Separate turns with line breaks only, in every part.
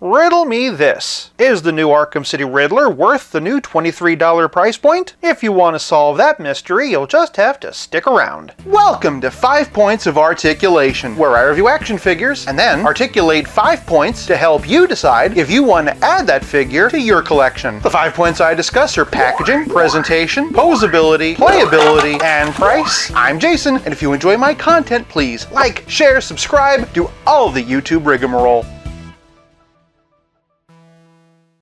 Riddle me this. Is the new Arkham City Riddler worth the new $23 price point? If you want to solve that mystery, you'll just have to stick around. Welcome to 5 Points of Articulation, where I review action figures and then articulate 5 points to help you decide if you want to add that figure to your collection. The 5 points I discuss are packaging, presentation, posability, playability, and price. I'm Jason, and if you enjoy my content, please like, share, subscribe, do all the YouTube rigmarole.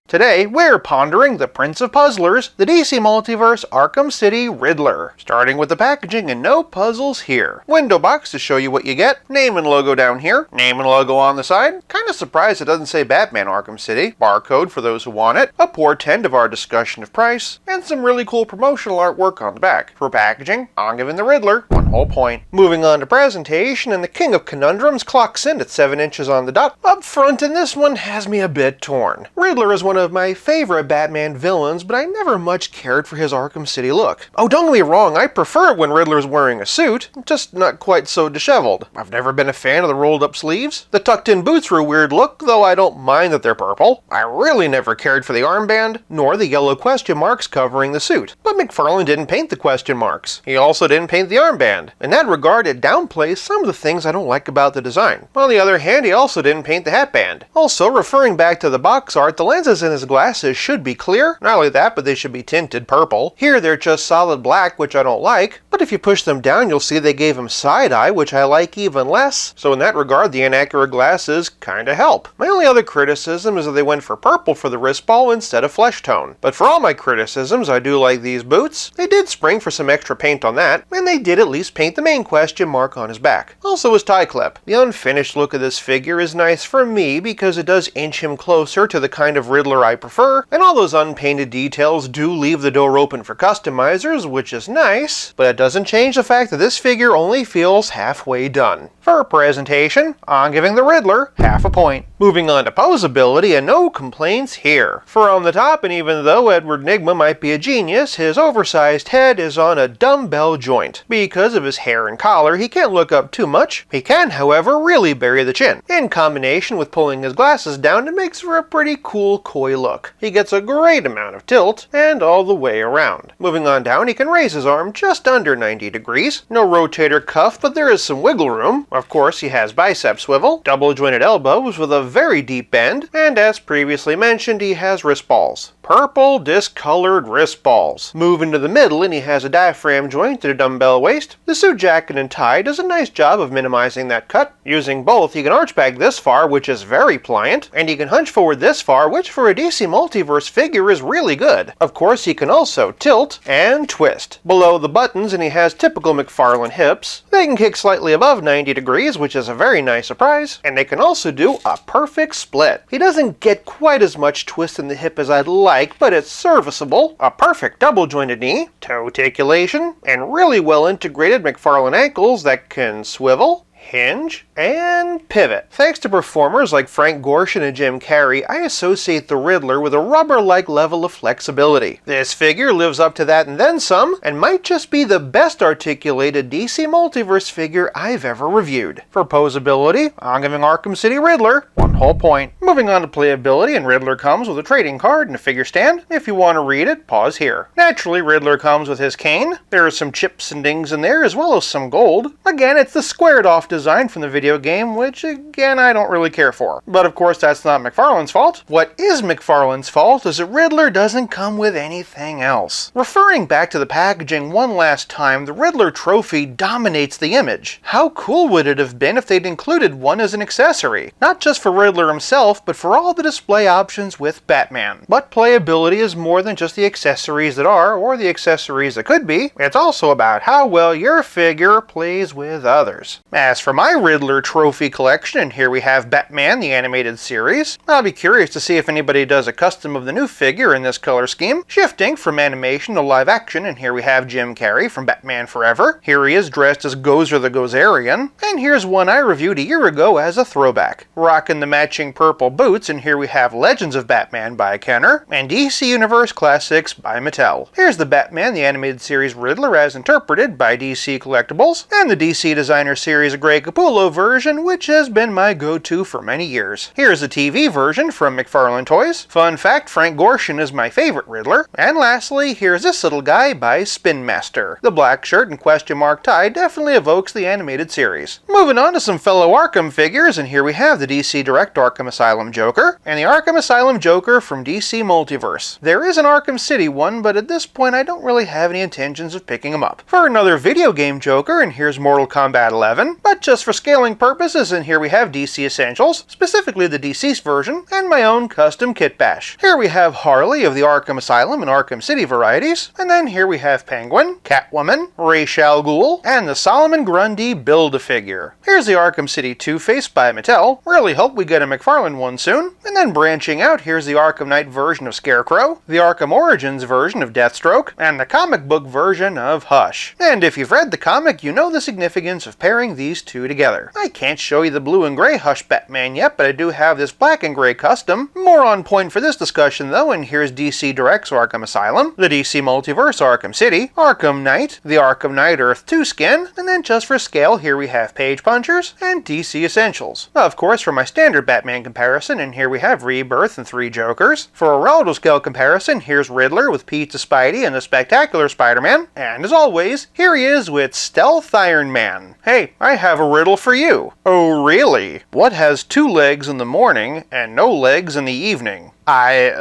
Today, we're pondering the Prince of Puzzlers, the DC Multiverse Arkham City Riddler. Starting with the packaging and no puzzles here. Window box to show you what you get. Name and logo down here. Name and logo on the side. Kinda surprised it doesn't say Batman Arkham City. Barcode for those who want it. A portent of our discussion of price. And some really cool promotional artwork on the back. For packaging, I'm giving the Riddler 1 whole point. Moving on to presentation, and the King of Conundrums clocks in at 7 inches on the dot. Up front, and this one has me a bit torn. Riddler is one of my favorite Batman villains, but I never much cared for his Arkham City look. Oh, don't get me wrong, I prefer it when Riddler's wearing a suit, just not quite so disheveled. I've never been a fan of the rolled up sleeves. The tucked in boots are a weird look, though I don't mind that they're purple. I really never cared for the armband, nor the yellow question marks covering the suit. But McFarlane didn't paint the question marks. He also didn't paint the armband. In that regard, it downplays some of the things I don't like about the design. On the other hand, he also didn't paint the hatband. Also, referring back to the box art, the lenses in his glasses should be clear. Not only that, but they should be tinted purple. Here they're just solid black, which I don't like. But if you push them down, you'll see they gave him side-eye, which I like even less. So in that regard, the inaccurate glasses kinda help. My only other criticism is that they went for purple for the wrist ball instead of flesh tone. But for all my criticisms, I do like these boots. They did spring for some extra paint on that, and they did at least paint the main question mark on his back. Also his tie clip. The unfinished look of this figure is nice for me because it does inch him closer to the kind of Riddler I prefer, and all those unpainted details do leave the door open for customizers, which is nice, but it doesn't change the fact that this figure only feels halfway done. For presentation, I'm giving the Riddler 0.5 point. Moving on to posability, and no complaints here. For on the top, and even though Edward Nygma might be a genius, his oversized head is on a dumbbell joint. Because of his hair and collar, he can't look up too much. He can, however, really bury the chin. In combination with pulling his glasses down, it makes for a pretty cool, coy look. He gets a great amount of tilt, and all the way around. Moving on down, he can raise his arm just under 90 degrees. No rotator cuff, but there is some wiggle room. Of course, he has bicep swivel, double jointed elbows with a very deep bend, and as previously mentioned, he has wrist balls. Purple discolored wrist balls. Move into the middle and he has a diaphragm joint and a dumbbell waist. The suit jacket and tie does a nice job of minimizing that cut. Using both, he can arch back this far, which is very pliant, and he can hunch forward this far, which for a DC Multiverse figure is really good. Of course, he can also tilt and twist. Below the buttons, and he has typical McFarlane hips. They can kick slightly above 90 degrees, which is a very nice surprise, and they can also do a perfect split. He doesn't get quite as much twist in the hip as I'd like, but it's serviceable, a perfect double-jointed knee, toe articulation, and really well-integrated McFarlane ankles that can swivel, hinge, and pivot. Thanks to performers like Frank Gorshin and Jim Carrey, I associate the Riddler with a rubber-like level of flexibility. This figure lives up to that and then some, and might just be the best articulated DC Multiverse figure I've ever reviewed. For posability, I'm giving Arkham City Riddler 1 whole point. Moving on to playability, and Riddler comes with a trading card and a figure stand. If you want to read it, pause here. Naturally, Riddler comes with his cane. There are some chips and dings in there, as well as some gold. Again, it's the squared-off design from the video game, which again I don't really care for. But of course that's not McFarlane's fault. What is McFarlane's fault is that Riddler doesn't come with anything else. Referring back to the packaging one last time, the Riddler trophy dominates the image. How cool would it have been if they'd included one as an accessory? Not just for Riddler himself, but for all the display options with Batman. But playability is more than just the accessories that are, or the accessories that could be. It's also about how well your figure plays with others. As for my Riddler trophy collection, and here we have Batman, the animated series. I'll be curious to see if anybody does a custom of the new figure in this color scheme. Shifting from animation to live action, and here we have Jim Carrey from Batman Forever. Here he is dressed as Gozer the Gozerian. And here's one I reviewed a year ago as a throwback. Rocking the matching purple boots, and here we have Legends of Batman by Kenner, and DC Universe Classics by Mattel. Here's the Batman, the animated series Riddler as interpreted by DC Collectibles, and the DC Designer Series Grey Capullo version, which has been my go-to for many years. Here's a TV version from McFarlane Toys. Fun fact, Frank Gorshin is my favorite Riddler. And lastly, here's this little guy by Spin Master. The black shirt and question mark tie definitely evokes the animated series. Moving on to some fellow Arkham figures, and here we have the DC Direct Arkham Asylum Joker, and the Arkham Asylum Joker from DC Multiverse. There is an Arkham City one, but at this point I don't really have any intentions of picking him up. For another video game Joker, and here's Mortal Kombat 11, but just for scaling purposes, and here we have DC Essentials, specifically the deceased version, and my own custom kit bash. Here we have Harley of the Arkham Asylum and Arkham City varieties, and then here we have Penguin, Catwoman, Ra's al Ghul, and the Solomon Grundy Build-A-Figure. Here's the Arkham City Two-Face by Mattel. Really hope we get a McFarlane one soon. And then branching out, here's the Arkham Knight version of Scarecrow, the Arkham Origins version of Deathstroke, and the comic book version of Hush. And if you've read the comic, you know the significance of pairing these two together. I can't show you the blue and gray Hush Batman yet, but I do have this black and gray custom. More on point for this discussion though, and here's DC Direct's Arkham Asylum, the DC Multiverse Arkham City, Arkham Knight, the Arkham Knight Earth 2 skin, and then just for scale, here we have Page Punchers and DC Essentials. Of course, for my standard Batman comparison, and here we have Rebirth and 3 Jokers. For a relative scale comparison, here's Riddler with Pizza Spidey and the Spectacular Spider-Man, and as always, here he is with Stealth Iron Man. Hey, I have a riddle for you. Oh really? What has 2 legs in the morning and no legs in the evening? I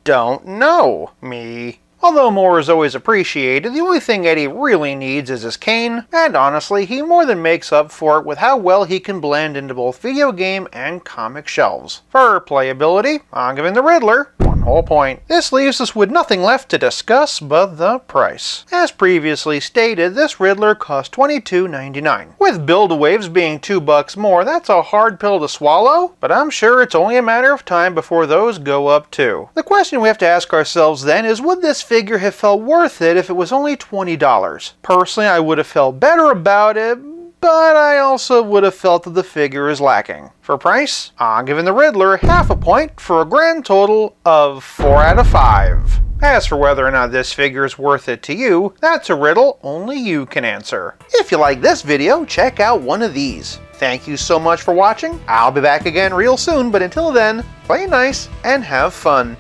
don't know. Me. Although more is always appreciated, the only thing Eddie really needs is his cane, and honestly, he more than makes up for it with how well he can blend into both video game and comic shelves. For playability, I'm giving the Riddler 1 whole point. This leaves us with nothing left to discuss but the price. As previously stated, this Riddler cost $22.99. With Build-A-Waves being $2 more, that's a hard pill to swallow, but I'm sure it's only a matter of time before those go up too. The question we have to ask ourselves then is, would this figure have felt worth it if it was only $20? Personally, I would have felt better about it, but I also would have felt that the figure is lacking. For price, I'm giving the Riddler half a point for a grand total of 4 out of 5. As for whether or not this figure is worth it to you, that's a riddle only you can answer. If you like this video, check out one of these. Thank you so much for watching. I'll be back again real soon, but until then, play nice and have fun.